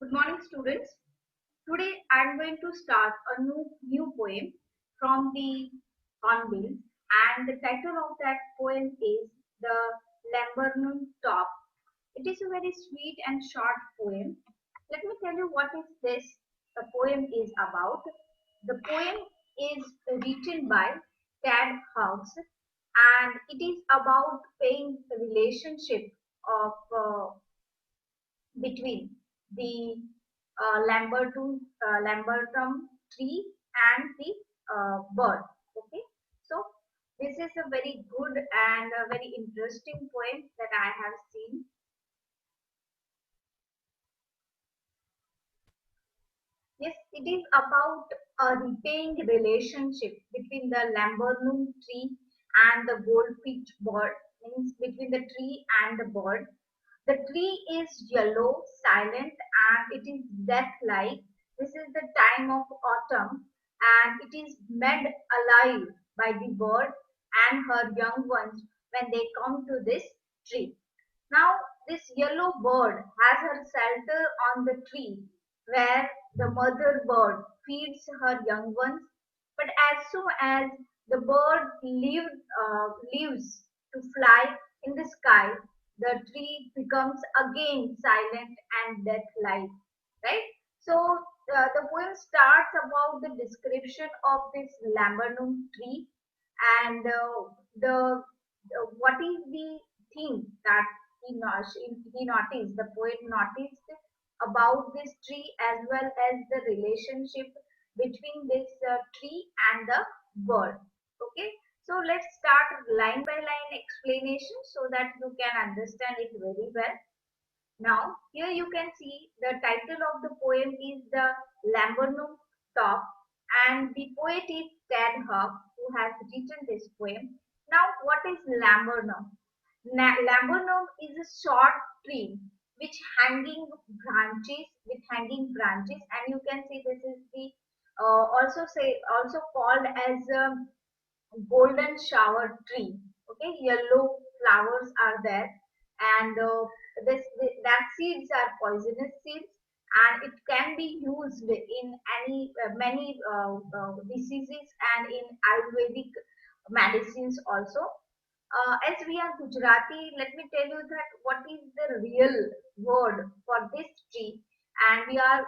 Good morning, students. Today I am going to start a new poem from the Hornbill, and the title of that poem is The Lambernon Top. It is a very sweet and short poem. Let me tell you what is this the poem is about. The poem is written by Tad Hughes, and it is about paying the relationship of between the Lambertum tree and the bird. Okay, so this is a very good and a very interesting poem that I have seen. Yes, it is about a repaying relationship between the Lambertum tree and the goldfinch bird, means between the tree and the bird. The tree is yellow, silent, and it is death-like. This is the time of autumn, and it is made alive by the bird and her young ones when they come to this tree. Now, this yellow bird has her shelter on the tree where the mother bird feeds her young ones. But as soon as the bird leaves to fly in the sky, the tree becomes again silent and death-like. Right? So the poem starts about the description of this laburnum tree and the what is the thing that he noticed, the poet noticed about this tree as well as the relationship between this tree and the bird. Okay, so let's start line by line explanation so that you can understand it very well. Now, here you can see the title of the poem is The Lambernon Top, and the poet is Tad Hugh, who has written this poem. Now, what is Lambernon? Laburnum is a short tree which hanging branches, and you can see this is the also called as golden shower tree. Okay, yellow flowers are there, and that seeds are poisonous seeds, and it can be used in any many diseases and in Ayurvedic medicines also. As we are Gujarati, let me tell you that what is the real word for this tree. And we are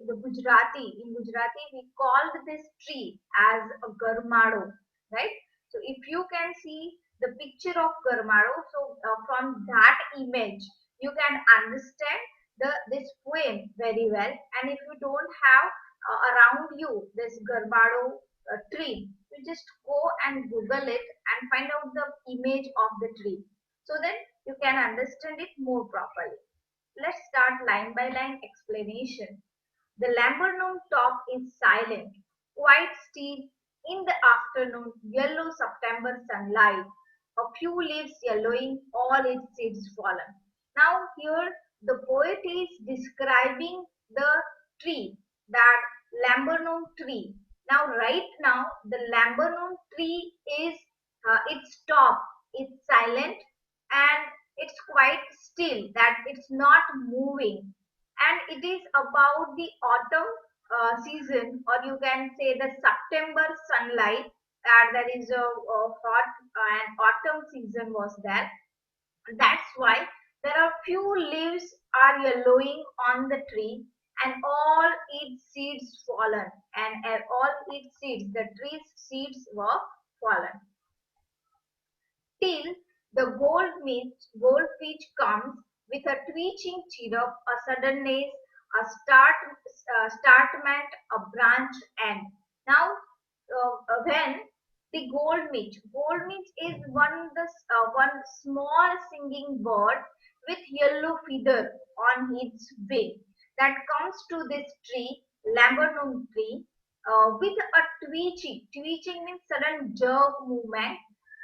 the Gujarati. In Gujarati, we called this tree as a garmado, right? So if you can see the picture of garmado, so from that image, you can understand this poem very well. And if you don't have around you this garmado tree, you just go and Google it and find out the image of the tree. So then you can understand it more properly. Let's start line by line explanation. The laburnum top is silent, quite still in the afternoon, yellow September sunlight, a few leaves yellowing, all its seeds fallen. Now here the poet is describing the tree, that laburnum tree. Now right now the laburnum tree is its top is silent and it's quite still, that it's not moving, and it is about the autumn season, or you can say the September sunlight, that there is a hot and autumn season was there. That's why there are few leaves are yellowing on the tree, and all its seeds fallen, and all its seeds, the tree's seeds were fallen. Till the goldfinch comes with a twitching chirrup, a suddenness, a startment, a branch end. Now, when the goldfinch is one small singing bird with yellow feather on its wing that comes to this tree, laburnum tree, with a twitching. Twitching means sudden jerk movement,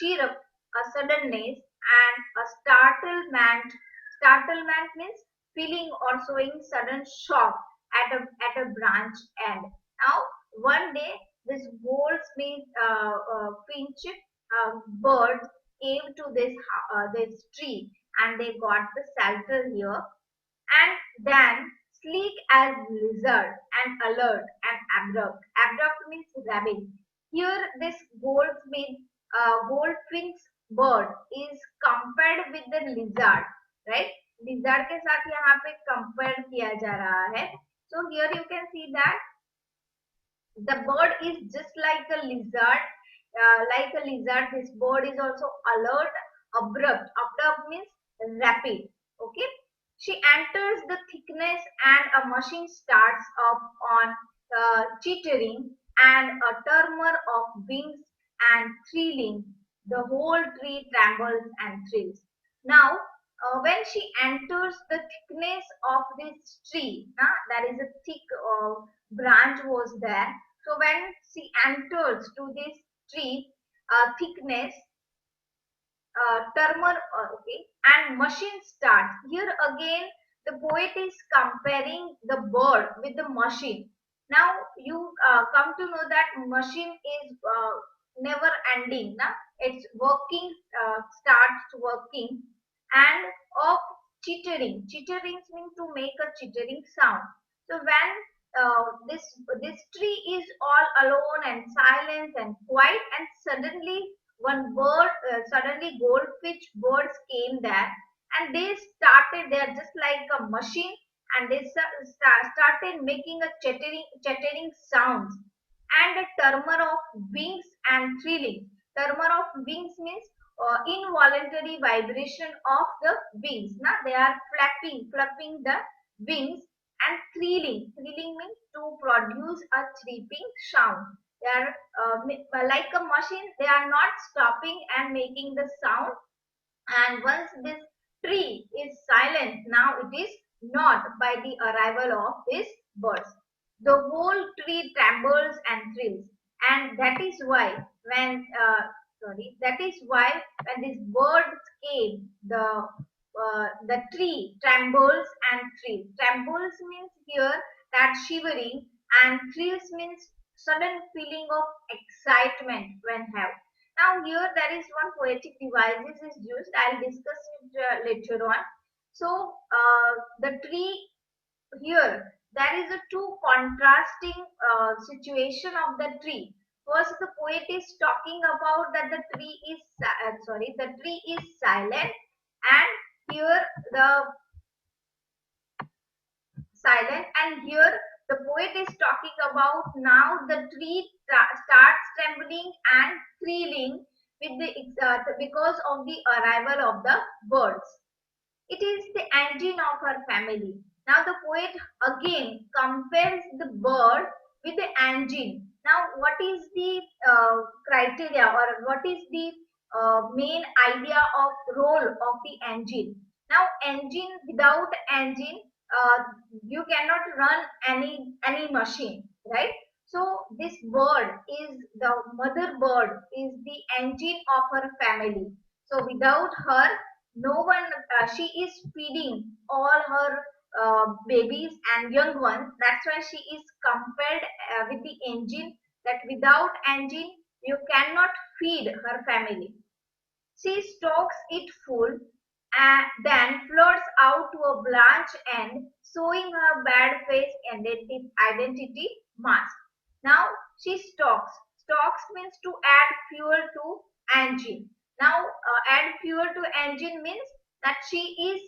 chirrup, a suddenness, and a startlement. Startlement means feeling or showing sudden shock at a branch end. Now, one day, this goldsmith finch bird came to this tree, and they got the shelter here. And then sleek as lizard, and alert and abrupt. Abrupt means rabbit. Here, this goldfinch bird is compared with the lizard, right? Lizard के साथ यहाँ पे compare किया जा रहा है. So here you can see that the bird is just like a lizard. This bird is also alert, abrupt. Abrupt means rapid. Okay. She enters the thickness and a machine starts up on chittering and a tremor of wings and thrilling. The whole tree trembles and thrills. Now, when she enters the thickness of this tree, there is a thick branch was there. So when she enters to this tree, thickness, termer, okay, and machine starts. Here again, the poet is comparing the bird with the machine. Now you come to know that machine is never ending. Na? It's working, starts working, and of chittering. Chittering means to make a chittering sound. So when this tree is all alone and silent and quiet, and suddenly goldfinch birds came there, and they are just like a machine, and they started making a chattering sounds and a tremor of wings and thrilling. Tremor of wings means involuntary vibration of the wings. They are flapping the wings, and thrilling. Thrilling means to produce a chirping sound. They are like a machine. They are not stopping and making the sound. And once this tree is silent, now it is not by the arrival of these birds. The whole tree trembles and thrills, and that is why when these birds came, the tree trembles and thrills. Trembles means here that shivering, and thrills means sudden feeling of excitement when have. Now here there is one poetic devices is used. I'll discuss it later on. So the tree here there is a two contrasting situation of the tree. First, the poet is talking about that the tree is silent, and here the silent, and here the poet is talking about now the tree starts trembling and thrilling with because of the arrival of the birds. It is the engine of her family. Now the poet again compares the bird with the engine. Now what is the criteria, or what is the main idea of role of the engine? Now engine, without engine, you cannot run any machine, right? So this bird is the mother bird, is the engine of her family. So without her, no one, she is feeding all her babies and young ones. That's why she is compared with the engine, that without engine you cannot feed her family. She stokes it full and then floats out to a branch end, showing her bad face and identity mask. Now she stokes. Stokes means to add fuel to engine. Now add fuel to engine means that she is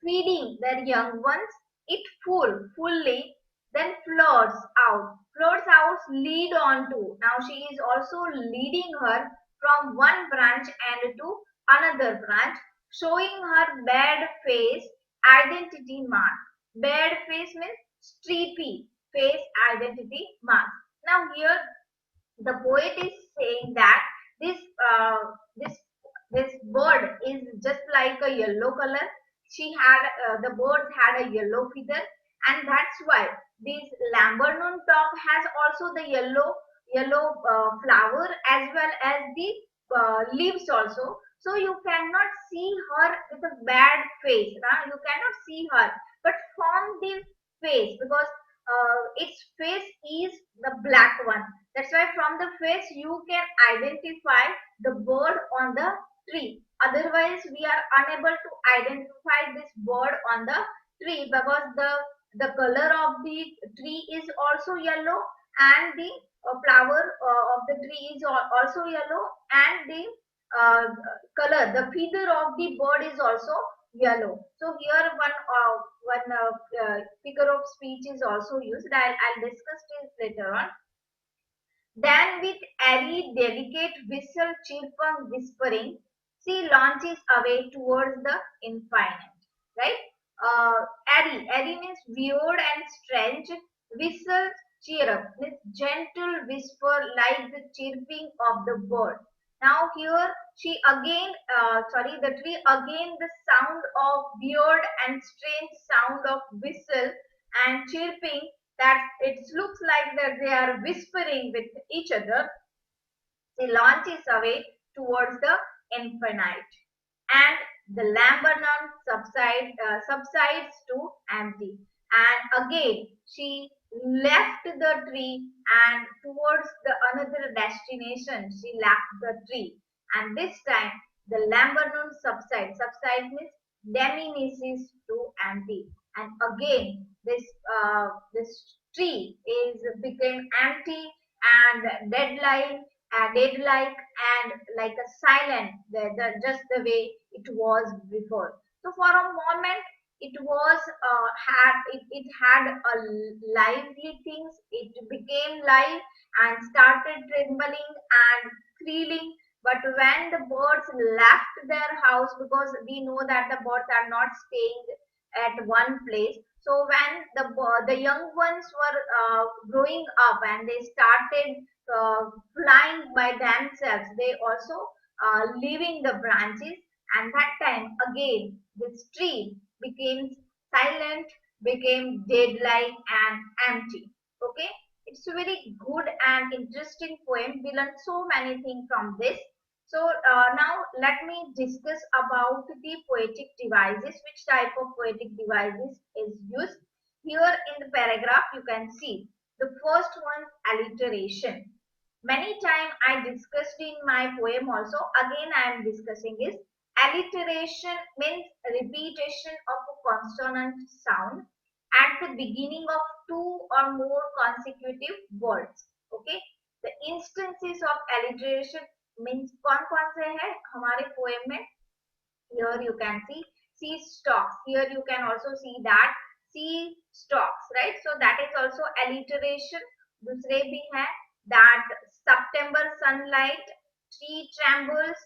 feeding their young ones it fully, then floats out. Floats out lead on to. Now she is also leading her from one branch and to another branch, showing her bad face identity mark. Bad face means streepy face identity mark. Now here the poet is saying that this uh, this this bird is just like a yellow color. The bird had a yellow feather, and that's why this Lambernon top has also the yellow flower as well as the leaves also. So you cannot see her with a bad face. You cannot see her, but from the face, because its face is the black one. That's why from the face you can identify the bird on the tree. Otherwise, we are unable to identify this bird on the tree because the the color of the tree is also yellow, and the flower of the tree is also yellow, and the uh, color, the feather of the bird is also yellow. So here one figure of speech is also used. I'll discuss this later on. Then with airy, delicate whistle, chirping, whispering, she launches away towards the infinite. Right? Airy means weird and strange. Whistle, chirp means gentle whisper like the chirping of the bird. Now here the tree again the sound of weird and strange sound of whistle and chirping, that it looks like that they are whispering with each other. They launches away towards the infinite, and the Lambernon subsides to empty. And again, she left the tree and towards the another destination. She left the tree, and this time the Lambernon subsides. Subside means diminishes to empty, and again this tree is became empty and dead like and like a silent, just the way it was before. So for a moment it was it had a lively things. It became live and started trembling and thrilling. But when the birds left their house, because we know that the birds are not staying at one place, so when the young ones were growing up and they started flying by themselves, they also leaving the branches, and that time again this tree became silent, became dead-like and empty. Okay, it's a very good and interesting poem. We learned so many things from this. So now let me discuss about the poetic devices. Which type of poetic devices is used? Here in the paragraph you can see the first one, alliteration. Many time I discussed in my poem also. Again I am discussing is alliteration means repetition of a consonant sound at the beginning of two or more consecutive words. Okay. The instances of alliteration means कौन से हैं हमारे poem में. Here you can see sea stalks. Here you can also see that sea stalks, right? So that is also alliteration. दूसरे भी हैं that September sunlight, tree trembles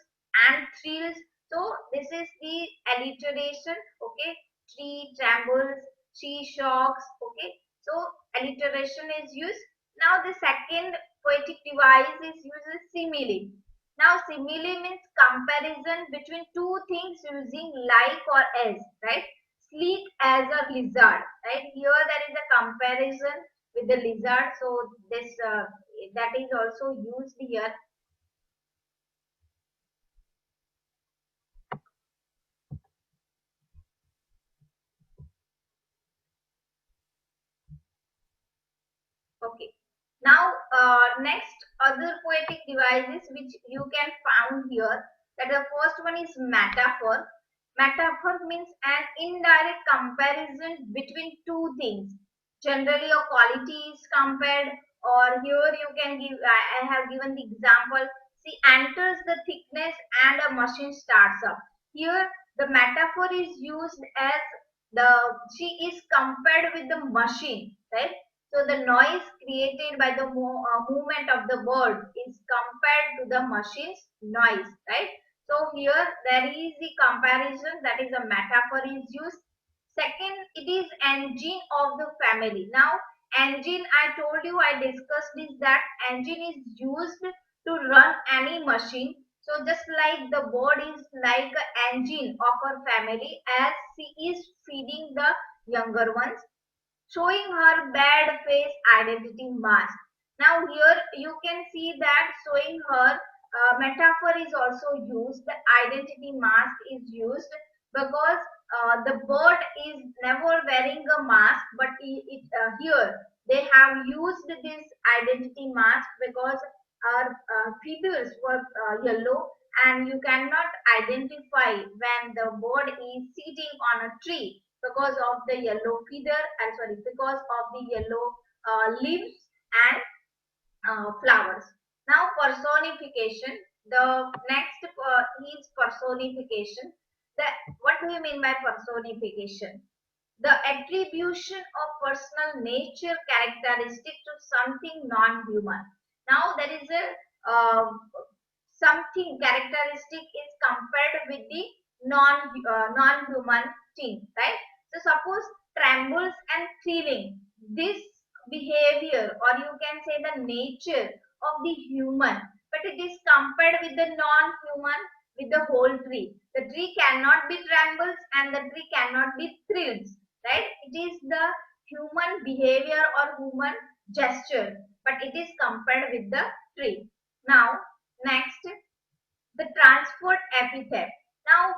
and thrills. So this is the alliteration. Okay, tree trembles, she shocks. Okay, so alliteration is used. Now the second poetic device is used as simile. Now, simile means comparison between two things using like or as, right? Sleek as a lizard, right? Here there is a comparison with the lizard, so this that is also used here. Okay. Now, next other poetic devices which you can found here. That the first one is metaphor. Metaphor means an indirect comparison between two things. Generally, a quality is compared, or here you can give. I have given the example. She enters the thickness and a machine starts up. Here, the metaphor is used as the she is compared with the machine, right? So the noise created by the movement of the bird is compared to the machine's noise, right? So here there is the comparison, that is a metaphor is used. Second, it is engine of the family. Now, engine, I told you, I discussed this, that engine is used to run any machine. So just like the bird is like an engine of her family, as she is feeding the younger ones, showing her bad face identity mask. Now here you can see that showing her metaphor is also used. The identity mask is used because the bird is never wearing a mask, but here they have used this identity mask because our feathers were yellow, and you cannot identify when the bird is sitting on a tree. because of the yellow feather, sorry, because of the yellow leaves and flowers. Now personification. The next is personification. The, what do you mean by personification? The attribution of personal nature characteristic to something non-human. Now there is a something characteristic is compared with the non-human thing, right? So suppose trembles and feeling. This behavior, or you can say the nature of the human, but it is compared with the non-human, with the whole tree. The tree cannot be trembles and the tree cannot be thrills, right? It is the human behavior or human gesture, but it is compared with the tree. Now, next, the transferred epithet. Now,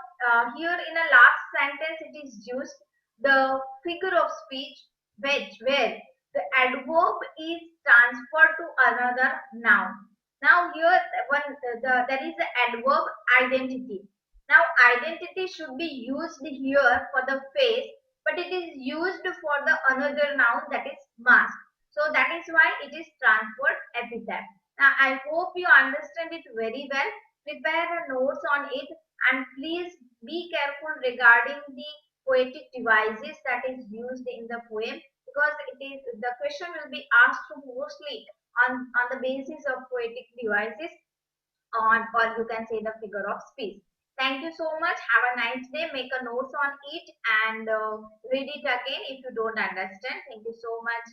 here in a last sentence, it is used the figure of speech where the adverb is transferred to another noun. Now, here there is the adverb identity. Now, identity should be used here for the face, but it is used for the another noun, that is mask. So that is why it is transferred epithet. Now, I hope you understand it very well. Prepare a notes on it, and please be careful regarding the poetic devices that is used in the poem, because it is the question will be asked mostly on the basis of poetic devices, on, or you can say the figure of speech. Thank you so much. Have a nice day. Make a notes on it and read it again if you don't understand. Thank you so much.